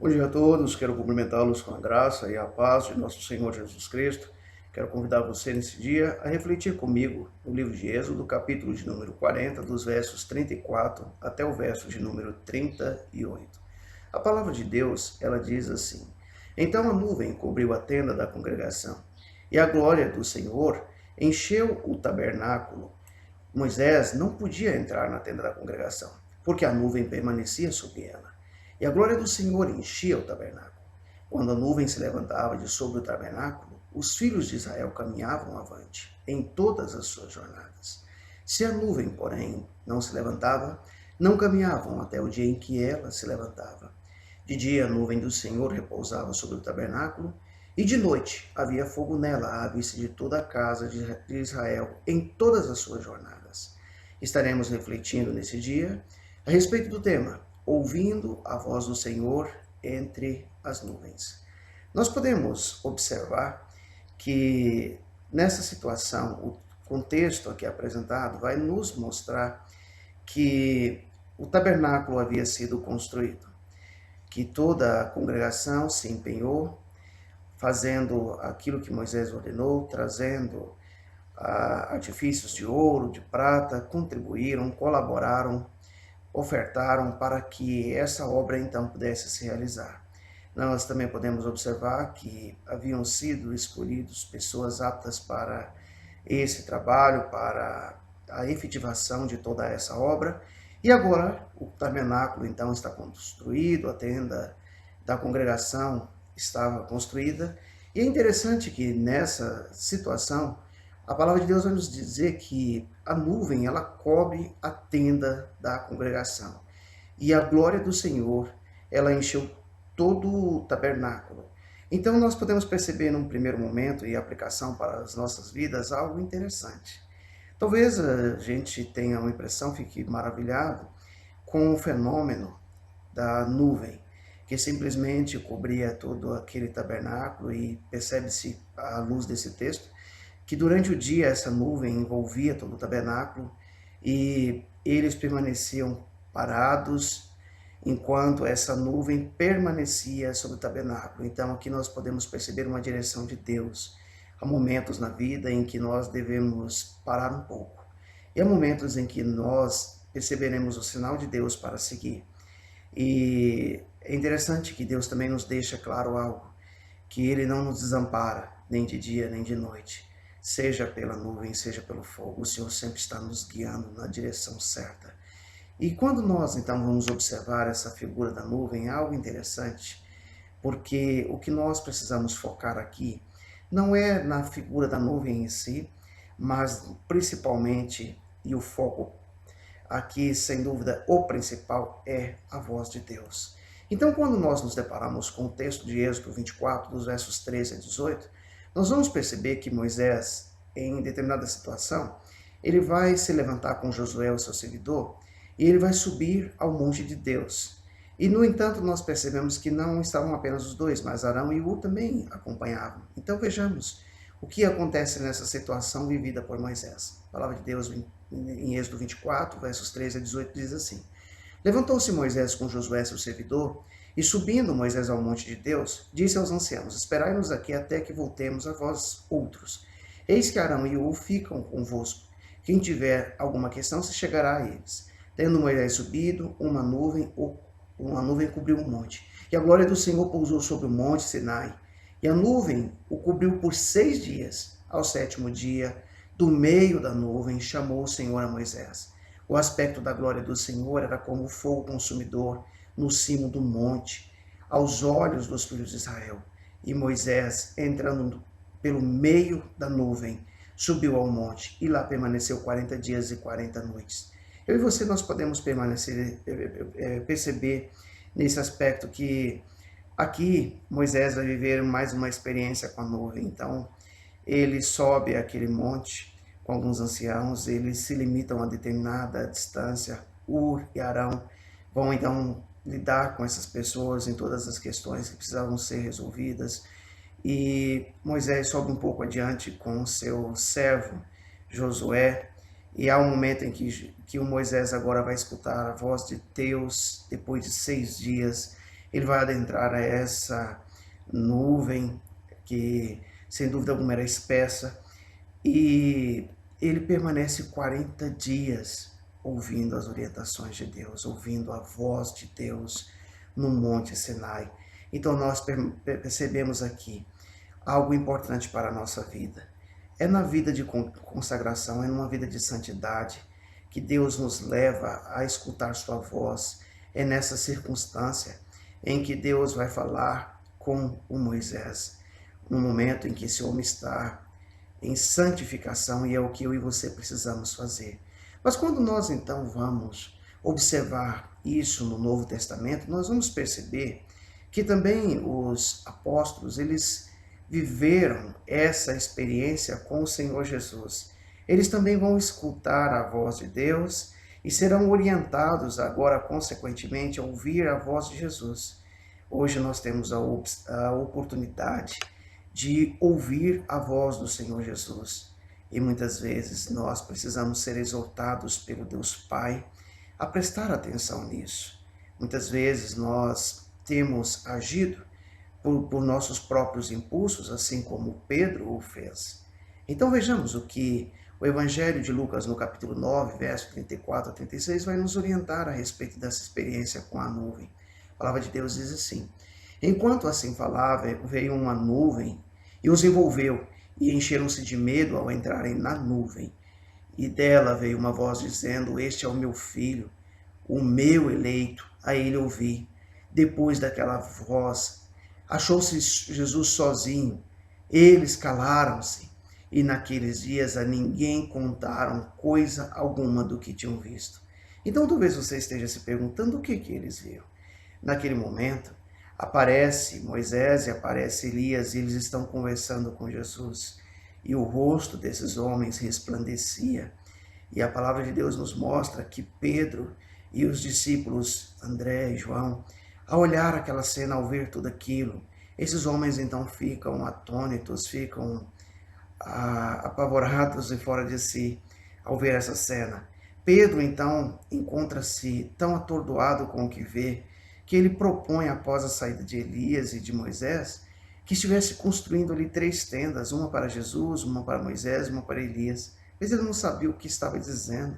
Bom dia a todos, quero cumprimentá-los com a graça e a paz de nosso Senhor Jesus Cristo. Quero convidar você nesse dia a refletir comigo no livro de Êxodo, capítulo de número 40, dos versos 34 até o verso de número 38. A palavra de Deus, ela diz assim: Então a nuvem cobriu a tenda da congregação, e a glória do Senhor encheu o tabernáculo. Moisés não podia entrar na tenda da congregação, porque a nuvem permanecia sobre ela. E a glória do Senhor enchia o tabernáculo. Quando a nuvem se levantava de sobre o tabernáculo, os filhos de Israel caminhavam avante em todas as suas jornadas. Se a nuvem, porém, não se levantava, não caminhavam até o dia em que ela se levantava. De dia a nuvem do Senhor repousava sobre o tabernáculo, e de noite havia fogo nela à vista de toda a casa de Israel em todas as suas jornadas. Estaremos refletindo nesse dia a respeito do tema ouvindo a voz do Senhor entre as nuvens. Nós podemos observar que nessa situação, o contexto aqui apresentado vai nos mostrar que o tabernáculo havia sido construído, que toda a congregação se empenhou fazendo aquilo que Moisés ordenou, trazendo artifícios de ouro, de prata, contribuíram, colaboraram, ofertaram para que essa obra então pudesse se realizar. Nós também podemos observar que haviam sido escolhidos pessoas aptas para esse trabalho, para a efetivação de toda essa obra, e agora o tabernáculo então está construído, a tenda da congregação estava construída, e é interessante que nessa situação a palavra de Deus vai nos dizer que a nuvem, ela cobre a tenda da congregação. E a glória do Senhor, ela encheu todo o tabernáculo. Então nós podemos perceber num primeiro momento e aplicação para as nossas vidas algo interessante. Talvez a gente tenha uma impressão, fique maravilhado com o fenômeno da nuvem, que simplesmente cobria todo aquele tabernáculo, e percebe-se à luz desse texto que durante o dia essa nuvem envolvia todo o tabernáculo e eles permaneciam parados enquanto essa nuvem permanecia sobre o tabernáculo. Então aqui nós podemos perceber uma direção de Deus. Há momentos na vida em que nós devemos parar um pouco, e há momentos em que nós perceberemos o sinal de Deus para seguir. E é interessante que Deus também nos deixa claro algo, que Ele não nos desampara, nem de dia nem de noite. Seja pela nuvem, seja pelo fogo, o Senhor sempre está nos guiando na direção certa. E quando nós então vamos observar essa figura da nuvem, é algo interessante, porque o que nós precisamos focar aqui não é na figura da nuvem em si, mas principalmente, e o foco aqui, sem dúvida, o principal é a voz de Deus. Então, quando nós nos deparamos com o texto de Êxodo 24, dos versos 13 a 18, nós vamos perceber que Moisés, em determinada situação, ele vai se levantar com Josué, o seu servidor, e ele vai subir ao monte de Deus. E, no entanto, nós percebemos que não estavam apenas os dois, mas Arão e Hur também acompanhavam. Então, vejamos o que acontece nessa situação vivida por Moisés. A palavra de Deus em Êxodo 24, versos 13 a 18, diz assim: Levantou-se Moisés com Josué, seu servidor, e subindo Moisés ao monte de Deus, disse aos anciãos: Esperai-nos aqui até que voltemos a vós outros. Eis que Arão e Hur ficam convosco. Quem tiver alguma questão se chegará a eles. Tendo Moisés subido, uma nuvem cobriu o monte. E a glória do Senhor pousou sobre o monte Sinai. E a nuvem o cobriu por 6 dias. Ao 7º dia, do meio da nuvem, chamou o Senhor a Moisés. O aspecto da glória do Senhor era como fogo consumidor no cimo do monte, aos olhos dos filhos de Israel. E Moisés, entrando pelo meio da nuvem, subiu ao monte, e lá permaneceu 40 dias e 40 noites. Eu e você, nós podemos perceber nesse aspecto que aqui Moisés vai viver mais uma experiência com a nuvem. Então, ele sobe aquele monte com alguns anciãos, eles se limitam a determinada distância. Hur e Arão vão então lidar com essas pessoas em todas as questões que precisavam ser resolvidas. E Moisés sobe um pouco adiante com seu servo Josué, e há um momento em que o Moisés agora vai escutar a voz de Deus depois de 6 dias. ele vai adentrar a essa nuvem que, sem dúvida alguma, era espessa, e ele permanece 40 dias ouvindo as orientações de Deus, ouvindo a voz de Deus no Monte Sinai. Então nós percebemos aqui algo importante para a nossa vida. É na vida de consagração, é numa vida de santidade que Deus nos leva a escutar sua voz. É nessa circunstância em que Deus vai falar com o Moisés, no momento em que esse homem está em santificação, e é o que eu e você precisamos fazer. Mas quando nós então vamos observar isso no Novo Testamento, nós vamos perceber que também os apóstolos, eles viveram essa experiência com o Senhor Jesus. Eles também vão escutar a voz de Deus e serão orientados agora, consequentemente, a ouvir a voz de Jesus. Hoje nós temos a oportunidade de ouvir a voz do Senhor Jesus. E muitas vezes nós precisamos ser exortados pelo Deus Pai a prestar atenção nisso. Muitas vezes nós temos agido por nossos próprios impulsos, assim como Pedro o fez. Então vejamos o que o Evangelho de Lucas, no capítulo 9, verso 34 a 36, vai nos orientar a respeito dessa experiência com a nuvem. A palavra de Deus diz assim: enquanto assim falava, veio uma nuvem e os envolveu, e encheram-se de medo ao entrarem na nuvem. E dela veio uma voz dizendo: este é o meu filho, o meu eleito, a ele ouvi. Depois daquela voz, achou-se Jesus sozinho. Eles calaram-se, e naqueles dias a ninguém contaram coisa alguma do que tinham visto. Então talvez você esteja se perguntando o que eles viram. Naquele momento, aparece Moisés e aparece Elias, e eles estão conversando com Jesus. E o rosto desses homens resplandecia. E a palavra de Deus nos mostra que Pedro e os discípulos André e João, ao olhar aquela cena, ao ver tudo aquilo, esses homens então ficam atônitos, ficam apavorados e fora de si ao ver essa cena. Pedro então encontra-se tão atordoado com o que vê, que ele propõe, após a saída de Elias e de Moisés, que estivesse construindo ali 3 tendas, uma para Jesus, uma para Moisés, uma para Elias. Mas ele não sabia o que estava dizendo.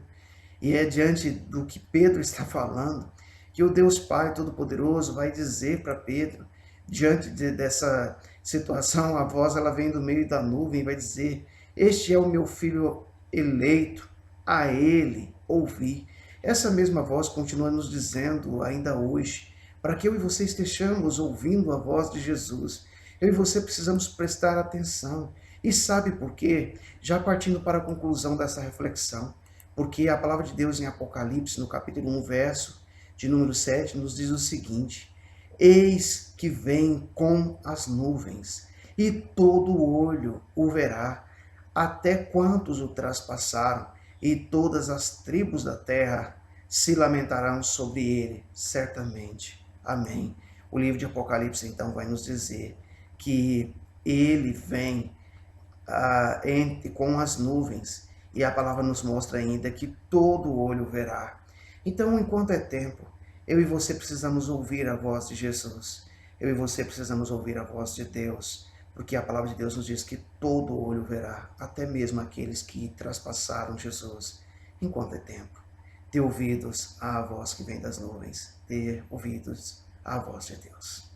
E é diante do que Pedro está falando que o Deus Pai Todo-Poderoso vai dizer para Pedro, diante dessa situação, a voz ela vem do meio da nuvem e vai dizer: este é o meu filho eleito, a ele ouvi. Essa mesma voz continua nos dizendo ainda hoje, para que eu e você estejamos ouvindo a voz de Jesus. Eu e você precisamos prestar atenção. E sabe por quê? Já partindo para a conclusão dessa reflexão, porque a palavra de Deus em Apocalipse, no capítulo 1, verso de número 7, nos diz o seguinte: eis que vem com as nuvens, e todo olho o verá, até quantos o traspassaram, e todas as tribos da terra se lamentarão sobre ele, certamente. Amém. O livro de Apocalipse, então, vai nos dizer que ele vem com as nuvens, e a palavra nos mostra ainda que todo olho verá. Então, enquanto é tempo, eu e você precisamos ouvir a voz de Jesus. Eu e você precisamos ouvir a voz de Deus, porque a palavra de Deus nos diz que todo olho verá, até mesmo aqueles que traspassaram Jesus. Enquanto é tempo, dê ouvidos à voz que vem das nuvens, dê ouvidos à voz de Deus.